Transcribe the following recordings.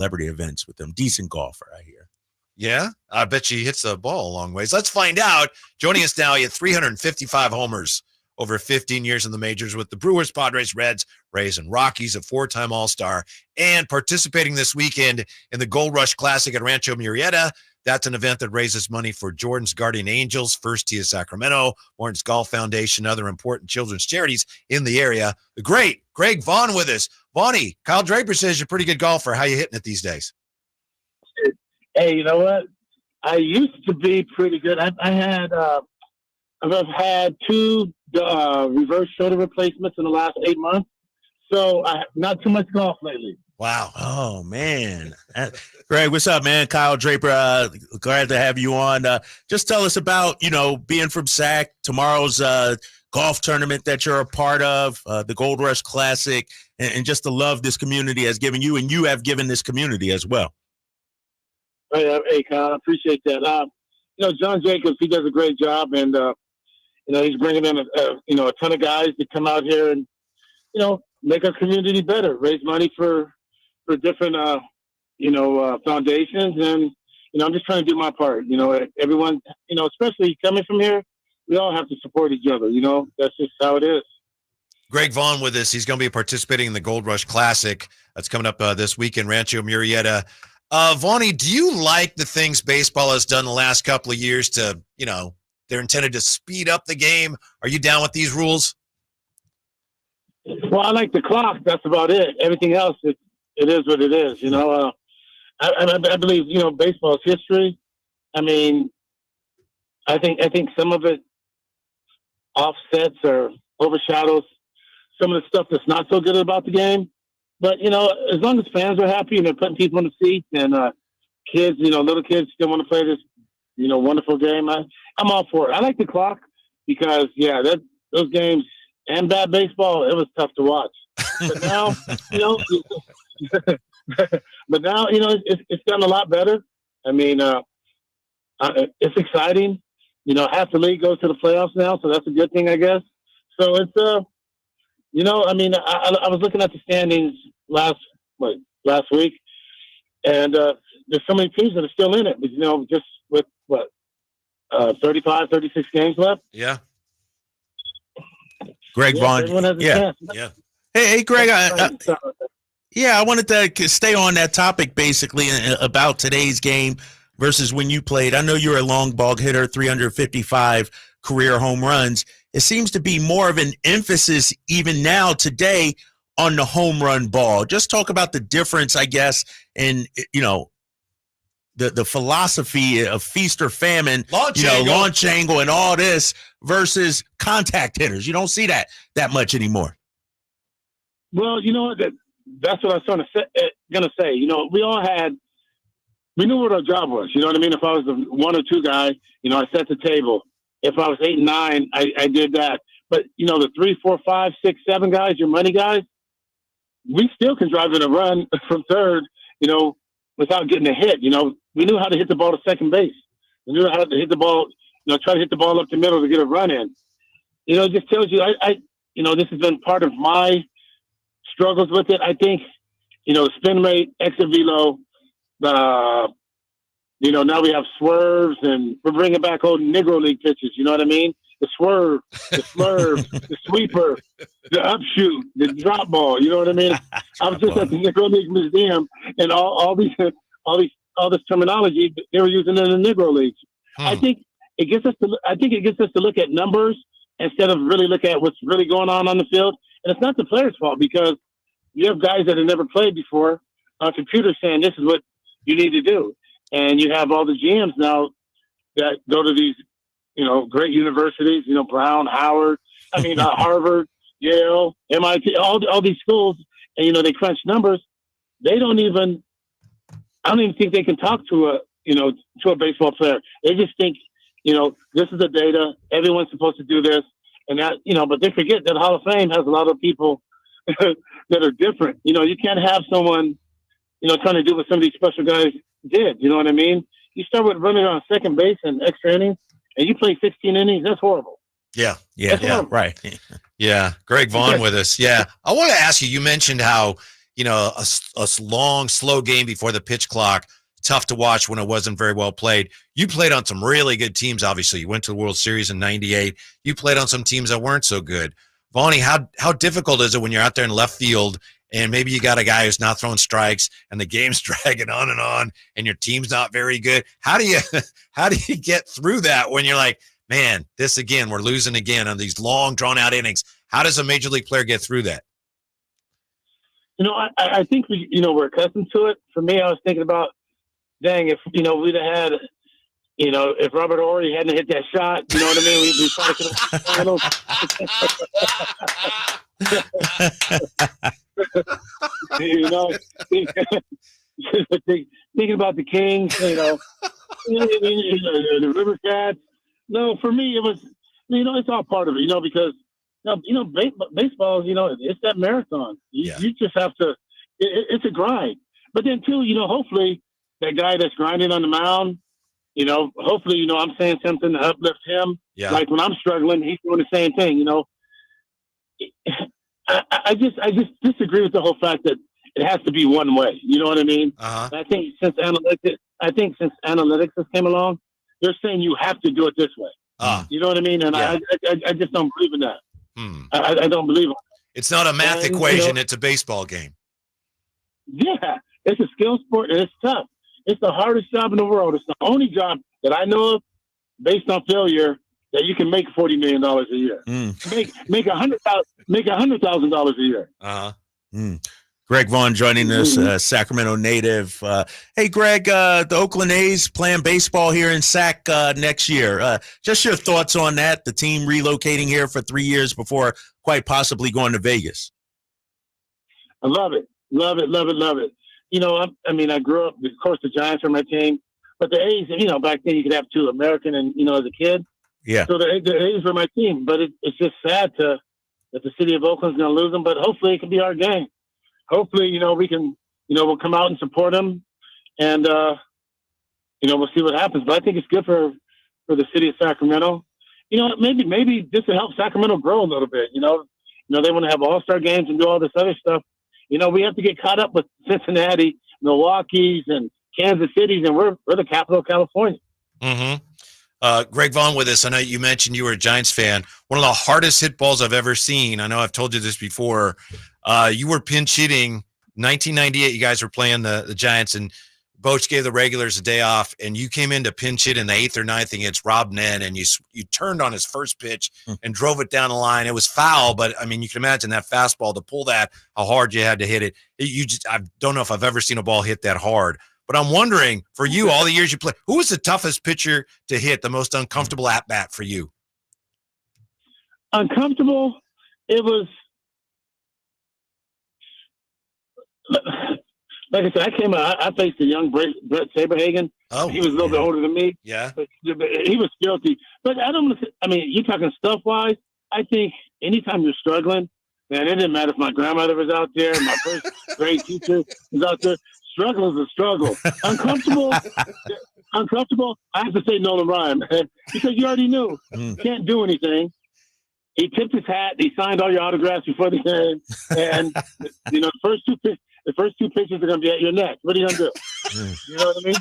celebrity events with him. Decent golfer, I hear. Yeah, I bet he hits the ball a long ways. Let's find out. Joining us now, he had 355 homers over 15 years in the majors with the Brewers, Padres, Reds, Rays, and Rockies, a four-time All-Star, and participating this weekend in the Gold Rush Classic at Rancho Murrieta. That's an event that raises money for Jordan's Guardian Angels, First Tee of Sacramento, Lawrence Golf Foundation, other important children's charities in the area. The great Greg Vaughn with us. Vaughnie, Kyle Draper says you're a pretty good golfer. How you hitting it these days? Hey, you know what? I used to be pretty good. I've had 2 reverse shoulder replacements in the last 8 months, so not too much golf lately. Wow. Oh, man. Greg, what's up, man? Kyle Draper, glad to have you on. Just tell us about, being from Sac, tomorrow's golf tournament that you're a part of, the Gold Rush Classic, and just the love this community has given you, and you have given this community as well. Hey, Kyle, I appreciate that. John Jacobs, he does a great job, and, he's bringing in a ton of guys to come out here and, make our community better, raise money for different, foundations. And, I'm just trying to do my part. Everyone, especially coming from here, we all have to support each other. That's just how it is. Greg Vaughn with us. He's going to be participating in the Gold Rush Classic. That's coming up this weekend, Rancho Murrieta. Vaughnie, do you like the things baseball has done the last couple of years to, they're intended to speed up the game? Are you down with these rules? Well, I like the clock. That's about it. Everything else, it is what it is. I believe, baseball is history. I mean, I think some of it offsets or overshadows some of the stuff that's not so good about the game. But, as long as fans are happy and they're putting people in the seats and kids, little kids still want to play this, wonderful game, I'm all for it. I like the clock because, those games and bad baseball, it was tough to watch. But now, it's gotten a lot better. I mean, it's exciting. Half the league goes to the playoffs now, so that's a good thing, I guess. So it's, I was looking at the standings last week, and there's so many teams that are still in it, but, just with 35, 36 games left. Yeah. Greg Vaughn. Yeah. Hey, Greg. I wanted to stay on that topic basically about today's game versus when you played. I know you're a long ball hitter, 355 career home runs. It seems to be more of an emphasis even now today on the home run ball. Just talk about the difference, I guess, in, the philosophy of feast or famine, launch angle and all this versus contact hitters. You don't see that much anymore. Well, that's what I was going to say. We knew what our job was. You know what I mean? If I was the 1 or 2 guy, I set the table. If I was 8 and 9, I did that. But, the 3, 4, 5, 6, 7 guys, your money guys, we still can drive in a run from third, without getting a hit. We knew how to hit the ball to second base. We knew how to hit the ball, try to hit the ball up the middle to get a run in. It just tells you, this has been part of my struggles with it. I think, spin rate, exit velo, now we have swerves, and we're bringing back old Negro League pitches. You know what I mean? The swerve, the slurve, the sweeper, the upshoot, the drop ball. You know what I mean? I was just at the Negro League Museum, and all this terminology they were using in the Negro Leagues. I think it gets us to look at numbers instead of really look at what's really going on the field. And it's not the player's fault because you have guys that have never played before on computers saying this is what you need to do. And you have all the GMs now that go to these, great universities, Brown, Harvard, Yale, MIT, all these schools, and, they crunch numbers. I don't even think they can talk to a baseball player. They just think, this is the data. Everyone's supposed to do this. And that, but they forget that Hall of Fame has a lot of people that are different. You can't have someone, trying to do what some of these special guys did. You know what I mean? You start with running on second base and extra innings, and you play 16 innings. That's horrible. Yeah, right. Yeah, Greg Vaughn with us. Yeah, I want to ask you. You mentioned how a long, slow game before the pitch clock. Tough to watch when it wasn't very well played. You played on some really good teams, obviously. You went to the World Series in '98. You played on some teams that weren't so good. Vaughn, how difficult is it when you're out there in left field and maybe you got a guy who's not throwing strikes and the game's dragging on and your team's not very good? How do you get through that when you're like, man, this again, we're losing again on these long, drawn-out innings? How does a major league player get through that? I think we're accustomed to it. For me, I was thinking about, dang, if we'd have had, if Robert Horry hadn't hit that shot, you know what I mean? We probably could have thinking about the Kings, the River Cats. No, for me, it was, it's all part of it, because, baseball, it's that marathon. You just have to, it's a grind. But then, too, hopefully that guy that's grinding on the mound, hopefully, I'm saying something to uplift him. Yeah. Like when I'm struggling, he's doing the same thing, I just disagree with the whole fact that it has to be one way. You know what I mean? Uh-huh. I think since analytics has came along, they're saying you have to do it this way. You know what I mean? And I just don't believe in that. I don't believe it. It's not a math equation. It's a baseball game. Yeah, it's a skill sport, and it's tough. It's the hardest job in the world. It's the only job that I know of, based on failure, that you can make $40 million a year. Make $100,000 a year. Greg Vaughn joining us, Sacramento native. Hey, Greg, the Oakland A's playing baseball here in Sac next year. Just your thoughts on that, the team relocating here for 3 years before quite possibly going to Vegas. I love it. Love it. I grew up, of course, the Giants are my team. But the A's, back then you could have two, American and, as a kid. Yeah. So the A's were my team. But it's just sad that the city of Oakland's going to lose them. But hopefully it can be our game. Hopefully, we can, we'll come out and support them, and we'll see what happens. But I think it's good for the city of Sacramento. Maybe just to help Sacramento grow a little bit. They want to have All-Star games and do all this other stuff. We have to get caught up with Cincinnati, Milwaukee's, and Kansas City's, and we're the capital of California. Mm-hmm. Greg Vaughn with us. I know you mentioned you were a Giants fan. One of the hardest hit balls I've ever seen. I know I've told you this before. You were pinch hitting 1998. You guys were playing the Giants, and Boch gave the regulars a day off, and you came in to pinch hit in the 8th or 9th against Rob Nen, and you turned on his first pitch and drove it down the line. It was foul, but I mean, you can imagine that fastball to pull that, how hard you had to hit it. I don't know if I've ever seen a ball hit that hard. But I'm wondering, for you, all the years you played, who was the toughest pitcher to hit, the most uncomfortable at bat for you? Uncomfortable? It was. Like I said, I faced a young Brett Saberhagen. Oh, he was a little bit older than me. Yeah. But he was guilty. But you're talking stuff-wise, I think anytime you're struggling, man, it didn't matter if my grandmother was out there, my first grade teacher was out there. Struggle is a struggle. Uncomfortable, I have to say Nolan Ryan, man, because you already knew. Can't do anything. He tipped his hat. He signed all your autographs before the game. And, the first two pitches are going to be at your neck. What are you going to do? You know what I mean?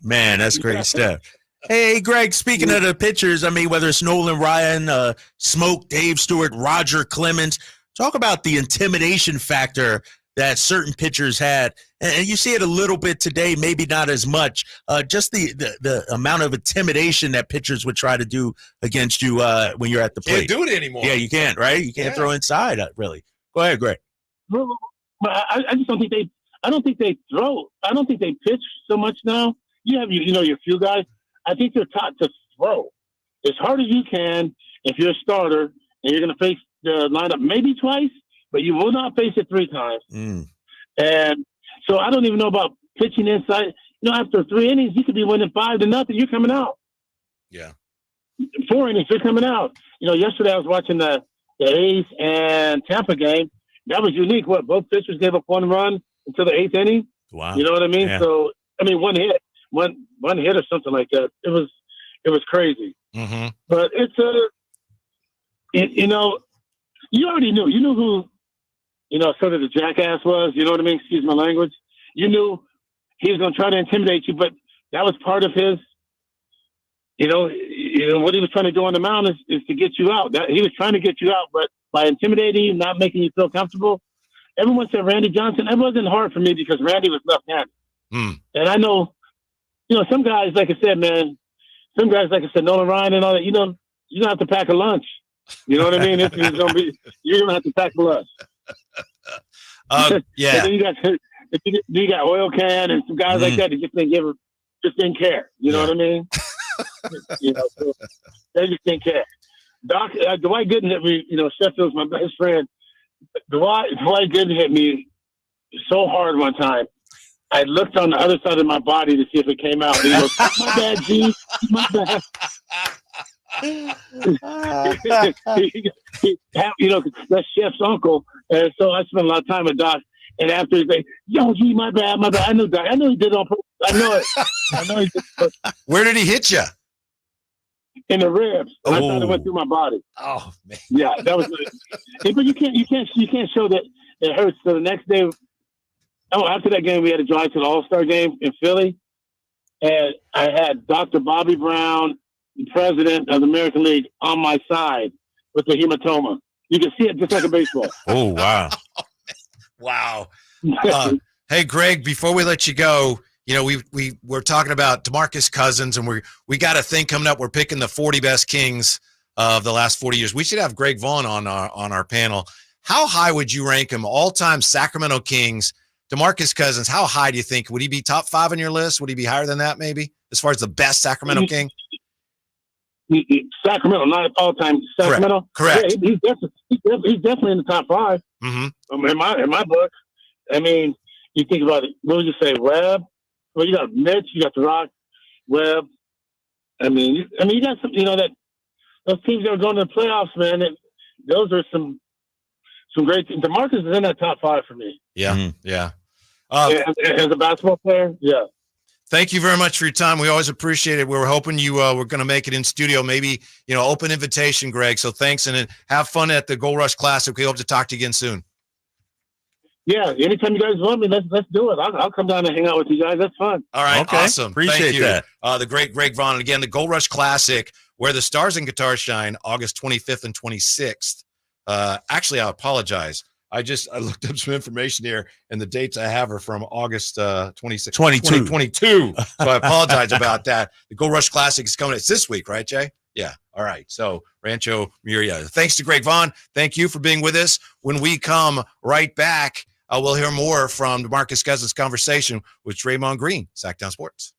Man, that's great stuff. Hey, Greg, speaking of the pitchers, whether it's Nolan Ryan, Smoke, Dave Stewart, Roger Clemens, talk about the intimidation factor that certain pitchers had. And you see it a little bit today, maybe not as much. Just the amount of intimidation that pitchers would try to do against you when you're at the plate. Can't do it anymore. Yeah, you can't, right? You can't throw inside, really. Go ahead, Greg. Well, I just don't think they throw. I don't think they pitch so much now. You have your few guys. I think they're taught to throw as hard as you can if you're a starter and you're going to face the lineup maybe twice, but you will not face it 3 times. And so I don't even know about pitching inside. After 3 innings, you could be winning 5-0. You're coming out. Yeah. 4 innings, you're coming out. Yesterday I was watching the A's and Tampa game. That was unique. Both pitchers gave up 1 run until the 8th inning. Wow. You know what I mean? Yeah. So, 1 hit, one hit or something like that. It was crazy. Mm-hmm. But it's you already knew. You knew who sort of the jackass was, you know what I mean? Excuse my language. You knew he was going to try to intimidate you, but that was part of his, what he was trying to do on the mound is to get you out. He was trying to get you out, but by intimidating you, not making you feel comfortable. Everyone said Randy Johnson. It wasn't hard for me because Randy was left-handed. And I know, some guys, like I said, man, Nolan Ryan and all that, you're going to have to pack a lunch. You know what I mean? You're going to have to pack a lunch. Yeah. And then you got Oil Can and some guys like that just didn't care. You know what I mean? So they just didn't care. Dwight Gooden hit me. Sheffield's my best friend. Dwight Gooden hit me so hard one time. I looked on the other side of my body to see if it came out. And he goes, "My bad, G. My bad." That's Chef's uncle, and so I spent a lot of time with Doc. And after he's like, "Yo, G, my bad." I knew Doc. I know he did it on purpose. I know he did it. Where did he hit you? In the ribs. And I thought it went through my body. Oh man. Yeah, that was. But you can't show that it hurts. So the next day, after that game, we had to drive to the All-Star game in Philly, and I had Dr. Bobby Brown, the president of the American League, on my side with the hematoma. You can see it just like a baseball. Oh wow. Wow. Hey, Greg, before we let you go, we're talking about DeMarcus Cousins, and we got a thing coming up. We're picking the 40 best Kings of the last 40 years. We should have Greg Vaughn on our panel. How high would you rank him? All-time Sacramento Kings, DeMarcus Cousins. How high do you think? Would he be top 5 on your list? Would he be higher than that, maybe, as far as the best Sacramento King? Sacramento, not all-time Sacramento. Correct. Yeah, he's definitely in the top 5. Mm-hmm. In my book. I mean, you think about it. What would you say, Webb? Well, you got Mitch, you got The Rock, Webb. I mean, you got some. That those teams that are going to the playoffs, man. Those are some great teams. DeMarcus is in that top 5 for me. Yeah, yeah. As a basketball player, yeah. Thank you very much for your time. We always appreciate it. We were hoping you were going to make it in studio, maybe, open invitation, Greg. So thanks, and have fun at the Gold Rush Classic. We hope to talk to you again soon. Yeah, anytime you guys want me, let's do it. I'll come down and hang out with you guys. That's fun. All right, okay. Awesome. Appreciate that. The great Greg Vaughn. And again, the Gold Rush Classic, where the stars and guitars shine, August 25th and 26th. Actually, I apologize. I looked up some information here, and the dates I have are from August 26th, 2022. So I apologize about that. The Gold Rush Classic is coming. It's this week, right, Jay? Yeah. All right. So Rancho Murrieta. Thanks to Greg Vaughn. Thank you for being with us. When we come right back, we'll hear more from DeMarcus Cousins' conversation with Draymond Green, Sactown Sports.